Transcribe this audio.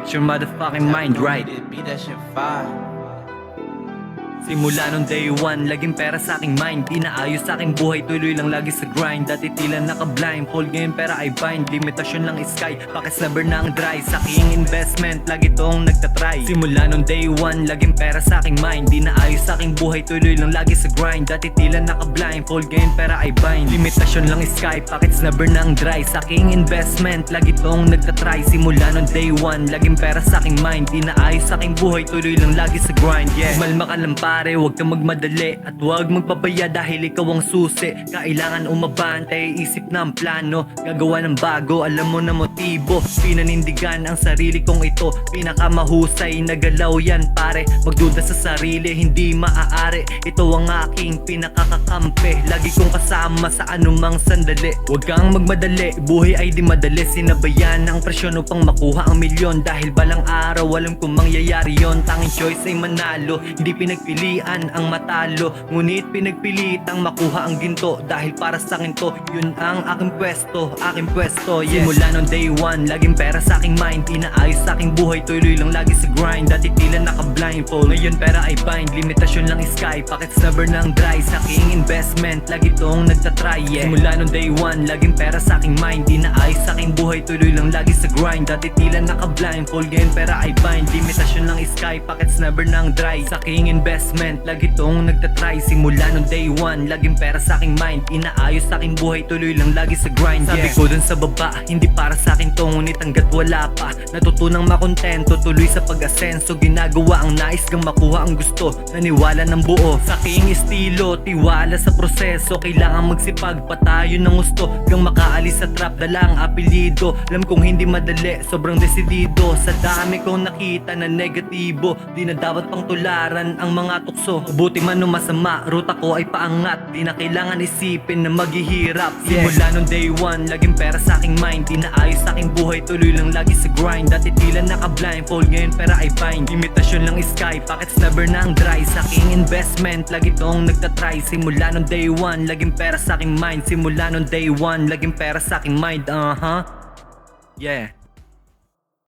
It's your motherfucking mind, right? Beat that shit fire. Simula nung day one, laging pera sa aking mind. Di naayos sa aking buhay, tuloy lang lagi sa grind. Dati tila naka-blindfold, ngayon pera ay bind. Limitasyon lang is sky, pakis never na ang dry. Sa aking investment, lagi tong nagtatry. Simula nung day one, laging pera sa aking mind. Di naayos sa aking buhay, tuloy lang lagi sa grind. Dati tila naka-blindfold, ngayon pera ay bind. Limitasyon lang is sky, pakits never na ang dry. Sa aking investment, lagi tong nagtatry. Simula nung day one, laging pera sa aking mind. Di naayos sa aking buhay, tuloy lang lagi sa grind, yeah. Malma ka lang pare, huwag kang magmadali at huwag magpabaya dahil ikaw ang susi. Kailangan umabante, isip na ang plano, gagawa ng bago, alam mo na motibo. Pinanindigan ang sarili kong ito, pinakamahusay na galaw yan pare. Magduda sa sarili, hindi maaari. Ito ang aking pinakakakampi, lagi kong kasama sa anumang sandali. Huwag kang magmadali, buhay ay di madali. Sinabayan ang presyon upang makuha ang milyon. Dahil balang araw, alam kong mangyayari yon. Tanging choice ay manalo, hindi pinagpilian ang matalo, ngunit pinagpilitang makuha ang ginto. Dahil para sa akin to, yun ang aking pwesto, yes. Simula nung day one, laging pera sa aking mind. Inaayos sa aking buhay, tuloy lang lagi sa grind. Dati tila naka-blindfold, ngayon pera ay bind. Limitasyon lang is sky, pakits never nang dry. Sa aking investment, lagi tong nagtatry, yeah. Simula nung day one, laging pera sa aking mind. Inaayos sa aking buhay, tuloy lang lagi sa grind. Dati tila naka-blindfold, ngayon pera ay bind. Limitasyon lang is sky, pakits never nang dry. Sa aking investment, lagi tong nagtatry. Simula nung day one, laging pera sa aking mind. Inaayos sa aking buhay, tuloy lang lagi sa grind, yeah. Sabi ko dun sa baba, hindi para sa akin to, ngunit hanggat wala pa, natutunang makontento, tuloy sa pag-asenso. Ginagawa ang nais kang makuha ang gusto, naniwala ng buo sa aking estilo, tiwala sa proseso. Kailangan magsipag, patayo ng gusto, kang makaalis sa trap, dala ang apelido. Alam kong hindi madali, sobrang desidido. Sa dami kong nakita na negatibo, di na dapat pang tularan ang mga tukso. Buti man o masama, ruta ko ay paangat. Di na kailangan isipin na maghihirap, yeah. Simula nung day one, laging pera sa aking mind. Di naayos sa aking buhay, tuloy lang lagi sa grind. Dati tila naka-blindfold, ngayon pera ay bind. Limitasyon lang is sky, pakits never nang dry. Sa aking investment, lagi tong nagtatry. Simula nung day one, laging pera sa aking mind. Simula nung day one, laging pera sa aking mind, yeah.